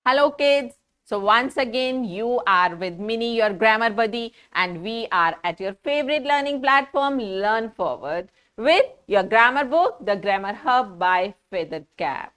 Hello kids. So once again you are with Minnie, your grammar buddy, and we are at your favorite learning platform Learn Forward with your grammar book, The Grammar Hub by Feathered Cap.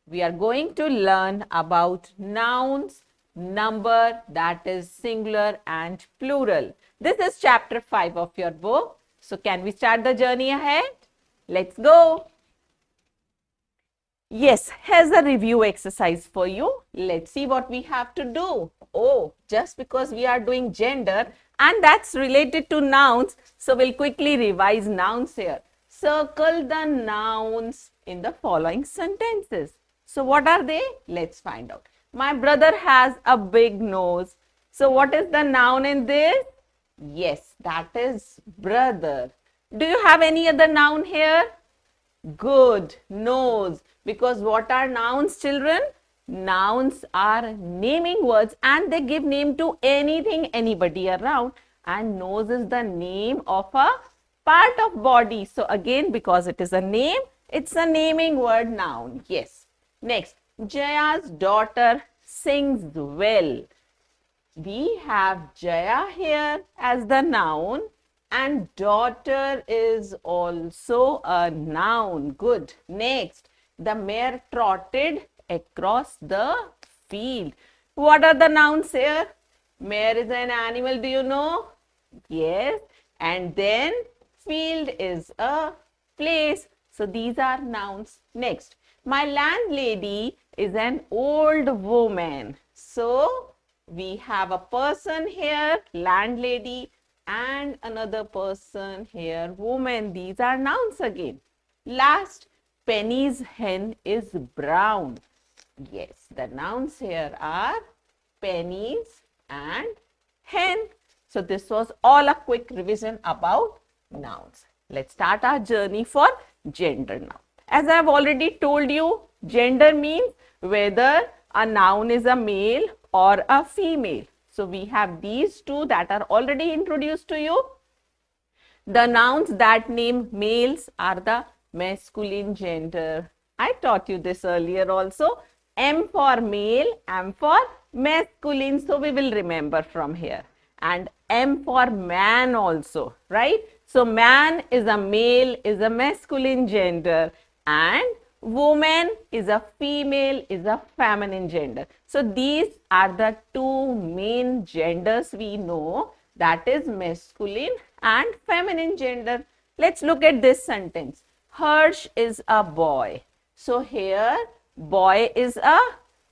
We are going to learn about nouns, number, that is singular and plural. This is chapter 5 of your book. So can we start the journey ahead? Let's go. Yes, here's a review exercise for you. Let's see what we have to do. Oh, just because we are doing gender and that's related to nouns, so we'll quickly revise nouns here. Circle the nouns in the following sentences. So what are they? Let's find out. My brother has a big nose. So what is the noun in this? Yes, that is brother. Do you have any other noun here? Good, nose. Because what are nouns, children? Nouns are naming words and they give name to anything, anybody around. And nose is the name of a part of body. So again, because it is a name, it's a naming word noun. Yes. Next, Jaya's daughter sings well. We have Jaya here as the noun. And daughter is also a noun. Good. Next, the mare trotted across the field. What are the nouns here? Mare is an animal, do you know? Yes. And then field is a place. So these are nouns. Next, my landlady is an old woman. So we have a person here, landlady, and another person here, woman. These are nouns again. Last, Penny's hen is brown. Yes, the nouns here are Penny's and hen. So this was all a quick revision about nouns. Let's start our journey for gender now. As I have already told you, gender means whether a noun is a male or a female. So we have these two that are already introduced to you. The nouns that name males are the masculine gender. I taught you this earlier also. M for male, M for masculine. So we will remember from here. And M for man also, right? So man is a male, is a masculine gender. And woman is a female, is a feminine gender. So these are the two main genders we know, that is masculine and feminine gender. Let's look at this sentence. Harsh is a boy. So here boy is a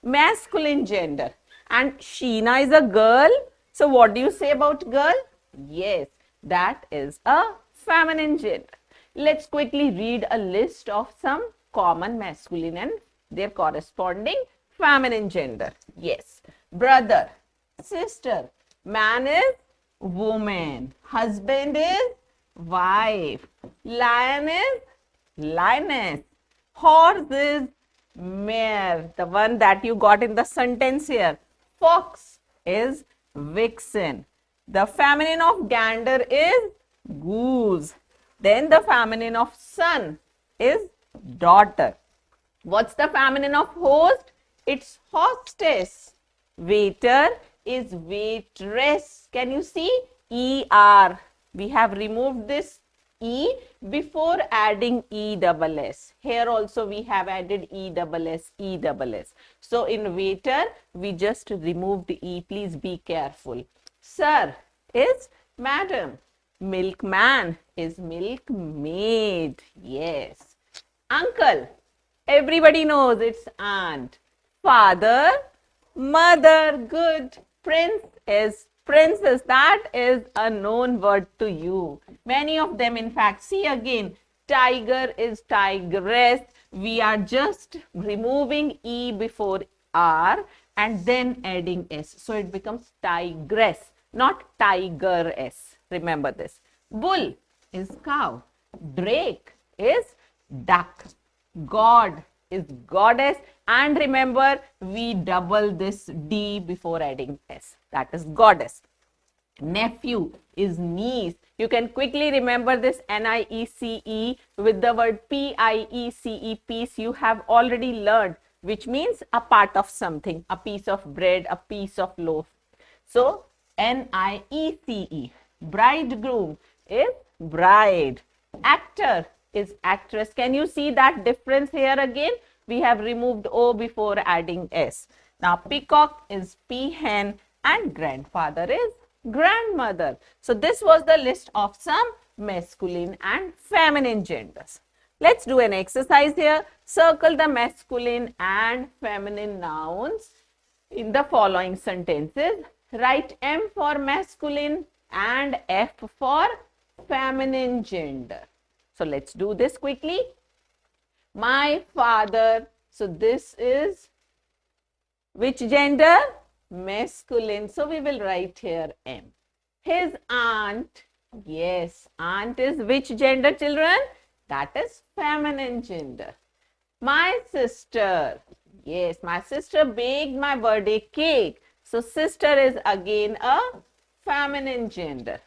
masculine gender and Sheena is a girl. So what do you say about girl? Yes, that is a feminine gender. Let's quickly read a list of some common masculine and their corresponding feminine gender. Yes, brother, sister, man is woman, husband is wife, lion is lioness, horse is mare, the one that you got in the sentence here, fox is vixen, the feminine of gander is goose, then the feminine of son is daughter. What's the feminine of host? It's hostess. Waiter is waitress. Can you see? ER. We have removed this E before adding ESS. Here also we have added ESS. So in waiter, we just removed E. Please be careful. Sir is madam. Milkman is milkmaid. Yes. Uncle, everybody knows it's aunt. Father, mother, good. Prince is princess. That is a known word to you. Many of them, in fact, see again, tiger is tigress. We are just removing E before R and then adding S. So it becomes tigress, not tigeress. Remember this. Bull is cow. Drake is duck. God is goddess. And remember, we double this D before adding S. That is goddess. Nephew is niece. You can quickly remember this NIECE with the word PIECE, peace. You have already learned which means a part of something, a piece of bread, a piece of loaf. So, N-I-E-C-E. Bridegroom is bride. Actor is actress. Can you see that difference here again? We have removed O before adding S. Now, peacock is peahen and grandfather is grandmother. So, this was the list of some masculine and feminine genders. Let's do an exercise here. Circle the masculine and feminine nouns in the following sentences. Write M for masculine and F for feminine gender. So let's do this quickly. My father. So this is which gender? Masculine. So we will write here M. His aunt. Yes, aunt is which gender, children? That is feminine gender. My sister. Yes, my sister baked my birthday cake. So sister is again a feminine gender.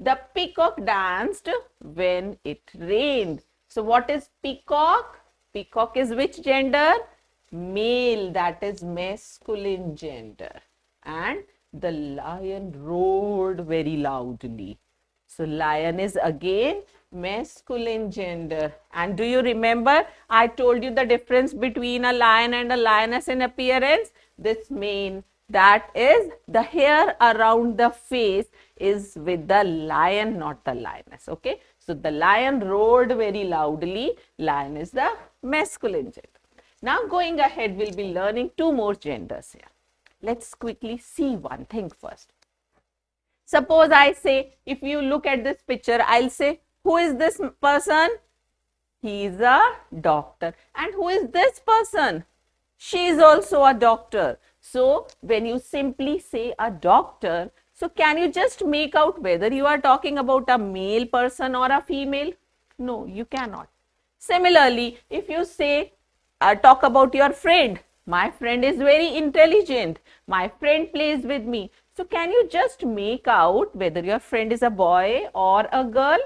The peacock danced when it rained. So what is peacock? Peacock is which gender? Male, that is masculine gender. And the lion roared very loudly. So lion is again masculine gender. And do you remember I told you the difference between a lion and a lioness in appearance? This means that is the hair around the face is with the lion, not the lioness. Okay. So the lion roared very loudly. Lion is the masculine gender. Now going ahead, we'll be learning two more genders here. Let's quickly see one thing first. Suppose I say, if you look at this picture, I'll say, who is this person? He is a doctor. And who is this person? She is also a doctor. So, when you simply say a doctor, so can you just make out whether you are talking about a male person or a female? No, you cannot. Similarly, if you say, talk about your friend, my friend is very intelligent, my friend plays with me. So, can you just make out whether your friend is a boy or a girl?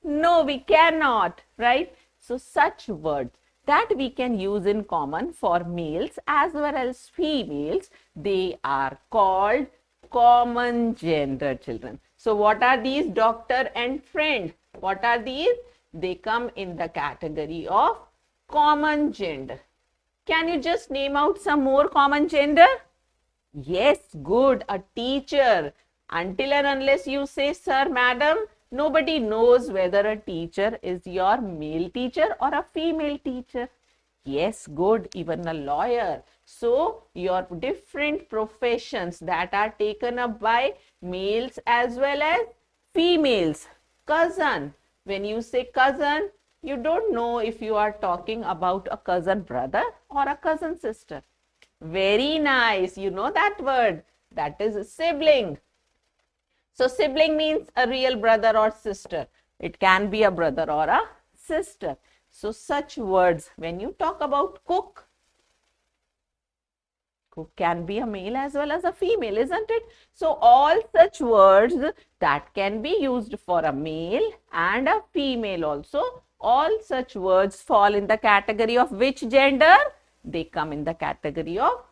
No, we cannot, right? So, such words that we can use in common for males as well as females, they are called common gender, children. So, what are these? Doctor and friend. What are these? They come in the category of common gender. Can you just name out some more common gender? Yes, good. A teacher. Until and unless you say sir, madam, nobody knows whether a teacher is your male teacher or a female teacher. Yes, good. Even a lawyer. So, your different professions that are taken up by males as well as females. Cousin. When you say cousin, you don't know if you are talking about a cousin brother or a cousin sister. Very nice. You know that word. That is a sibling. So, sibling means a real brother or sister. It can be a brother or a sister. So, such words, when you talk about cook, cook can be a male as well as a female, isn't it? So, all such words that can be used for a male and a female also, all such words fall in the category of which gender? They come in the category of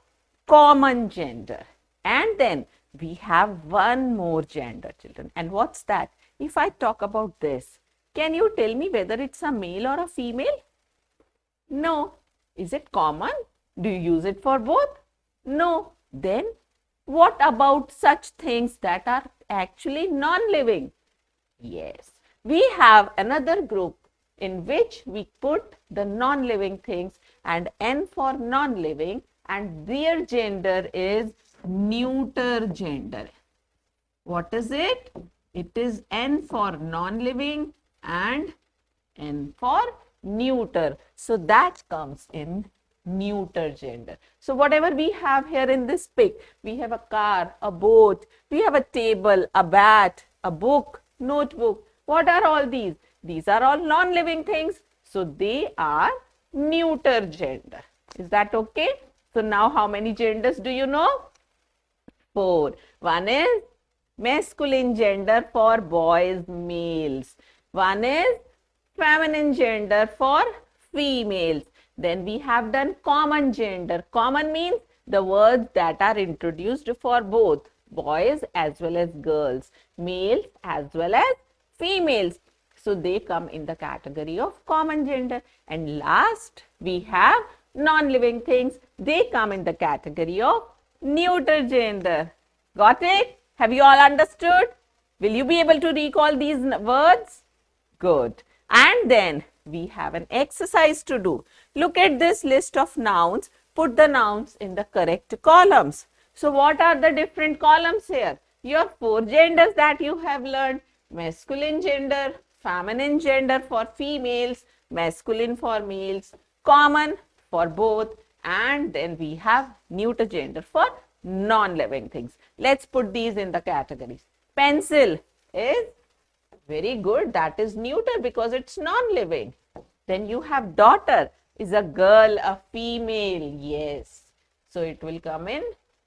common gender. And then we have one more gender, children. And what's that? If I talk about this, can you tell me whether it's a male or a female? No. Is it common? Do you use it for both? No. Then what about such things that are actually non-living? Yes. We have another group in which we put the non-living things and N for non-living, and their gender is neuter gender. What is it? It is N for non-living and N for neuter. So that comes in neuter gender. So whatever we have here in this pic, we have a car, a boat, we have a table, a bat, a book, notebook. What are all these? These are all non-living things. So they are neuter gender. Is that okay? So now how many genders do you know? 4. One is masculine gender for boys, males. One is feminine gender for females. Then we have done common gender. Common means the words that are introduced for both boys as well as girls, males as well as females. So they come in the category of common gender. And last, we have non-living things. They come in the category of neuter gender. Got it? Have you all understood? Will you be able to recall these words? Good. And then we have an exercise to do. Look at this list of nouns. Put the nouns in the correct columns. So what are the different columns here? Your 4 genders that you have learned. Masculine gender, feminine gender for females, masculine for males, common for both, and then we have neuter gender for non-living things. Let's put these in the categories. Pencil is very good. That is neuter because it's non-living. Then you have daughter is a girl, a female. Yes. So it will come in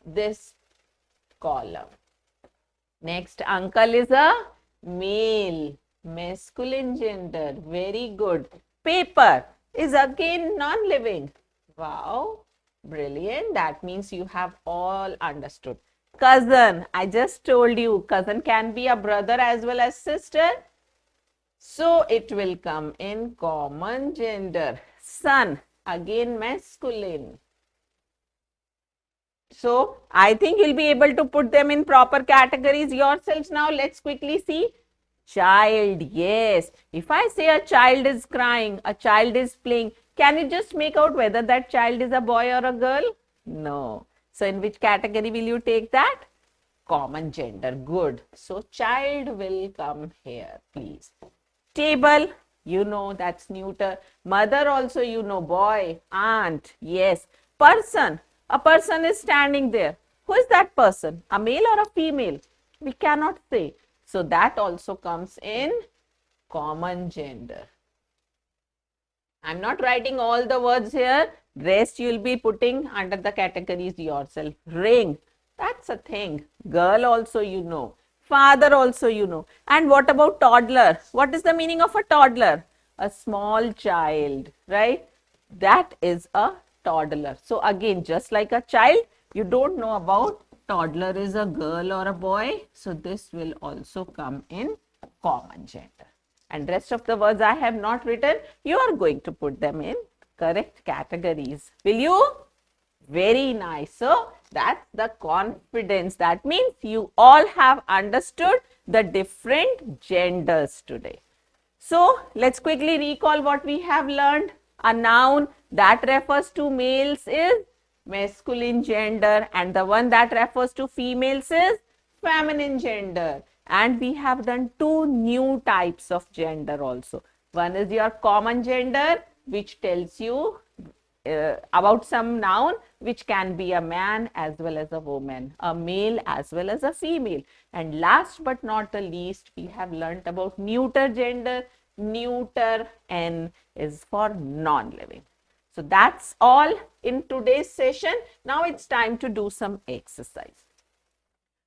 this column. Next, uncle is a male, masculine gender. Very good. Paper is again non-living. Wow. Brilliant. That means you have all understood. Cousin, I just told you, cousin can be a brother as well as sister. So it will come in common gender. Son, again masculine. So I think you'll be able to put them in proper categories yourselves. Now let's quickly see. Child, yes. If I say a child is crying, a child is playing, can you just make out whether that child is a boy or a girl? No. So in which category will you take that? Common gender. Good. So child will come here, please. Table, you know that's neuter. Mother also you know, boy. Aunt, yes. Person, a person is standing there. Who is that person? A male or a female? We cannot say. So that also comes in common gender. I'm not writing all the words here. Rest you'll be putting under the categories yourself. Ring, that's a thing. Girl also you know. Father also you know. And what about toddler? What is the meaning of a toddler? A small child, right? That is a toddler. So again, just like a child, you don't know about toddler is a girl or a boy. So this will also come in common gender. And rest of the words I have not written, you are going to put them in correct categories. Will you? Very nice. So that's the confidence. That means you all have understood the different genders today. So let's quickly recall what we have learned. A noun that refers to males is masculine gender, and the one that refers to females is feminine gender. And we have done 2 new types of gender also. One is your common gender, which tells you about some noun which can be a man as well as a woman, a male as well as a female. And last but not the least, we have learnt about neuter gender. Neuter, N is for non-living. So that's all in today's session. Now it's time to do some exercise.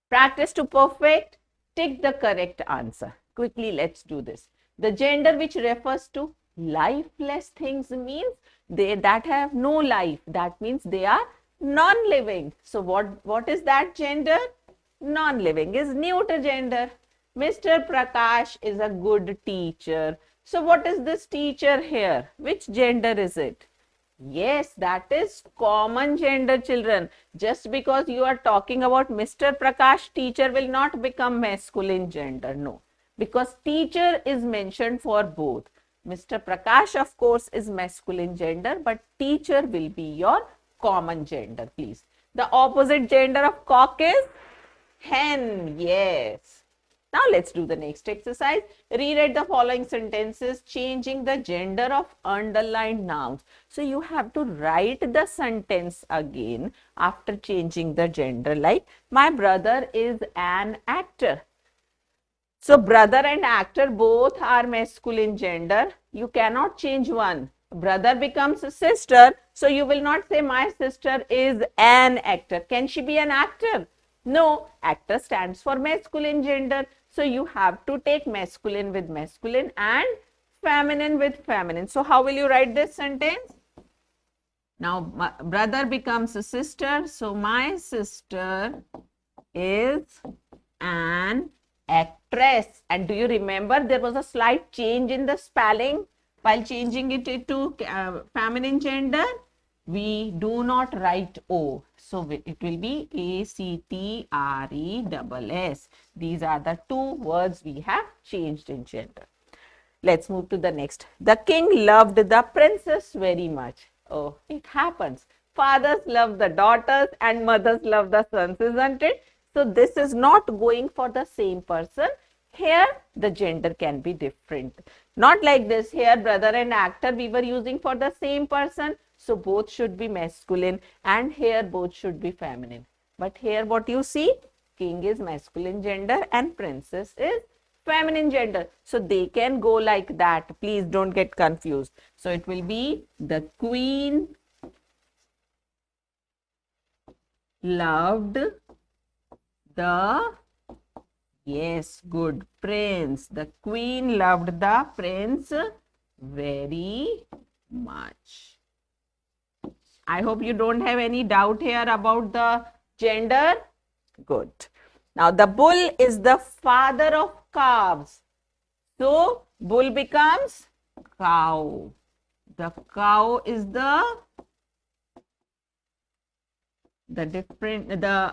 Practice to perfect. Take the correct answer. Quickly, let's do this. The gender which refers to lifeless things means they that have no life. That means they are non-living. So what is that gender? Non-living is neuter gender. Mr. Prakash is a good teacher. So what is this teacher here? Which gender is it? Yes, that is common gender, children. Just because you are talking about Mr. Prakash, teacher will not become masculine gender. No, because teacher is mentioned for both. Mr. Prakash, of course, is masculine gender, but teacher will be your common gender, please. The opposite gender of cock is hen. Yes. Now let's do the next exercise. Rewrite the following sentences changing the gender of underlined nouns. So you have to write the sentence again after changing the gender, like my brother is an actor. So brother and actor both are masculine gender. You cannot change one. Brother becomes a sister. So you will not say my sister is an actor. Can she be an actor? No, actor stands for masculine gender. So you have to take masculine with masculine and feminine with feminine. So how will you write this sentence? Now, my brother becomes a sister. So, my sister is an actress. And do you remember there was a slight change in the spelling while changing it into feminine gender? We do not write O. So, it will be ACTRESS. These are the two words we have changed in gender. Let's move to the next. The king loved the princess very much. Oh, it happens. Fathers love the daughters and mothers love the sons, isn't it? So this is not going for the same person. Here, the gender can be different. Not like this. Here, brother and actor we were using for the same person. So both should be masculine, and here both should be feminine. But here what you see, king is masculine gender and princess is feminine gender. So they can go like that. Please don't get confused. So it will be the queen loved the, yes, good, prince. The queen loved the prince very much. I hope you don't have any doubt here about the gender. Good. Now the bull is the father of calves. So bull becomes cow. The cow is the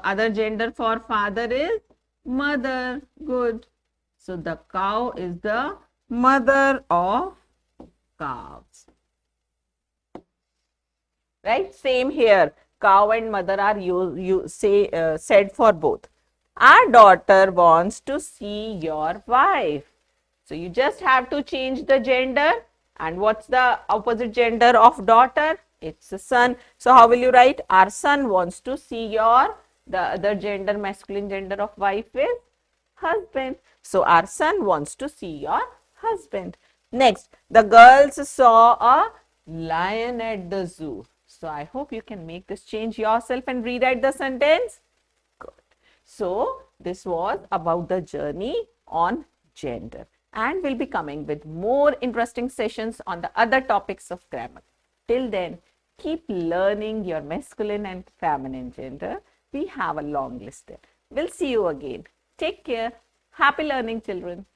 other gender for father is mother. Good. So the cow is the mother of calves. Right? Same here. Cow and mother are said for both. Our daughter wants to see your wife. So you just have to change the gender. And what's the opposite gender of daughter? It's a son. So how will you write? Our son wants to see your, the other gender, masculine gender of wife is husband. So our son wants to see your husband. Next, the girls saw a lion at the zoo. So I hope you can make this change yourself and rewrite the sentence. Good. So this was about the journey on gender, and we'll be coming with more interesting sessions on the other topics of grammar. Till then, keep learning your masculine and feminine gender. We have a long list there. We'll see you again. Take care. Happy learning, children.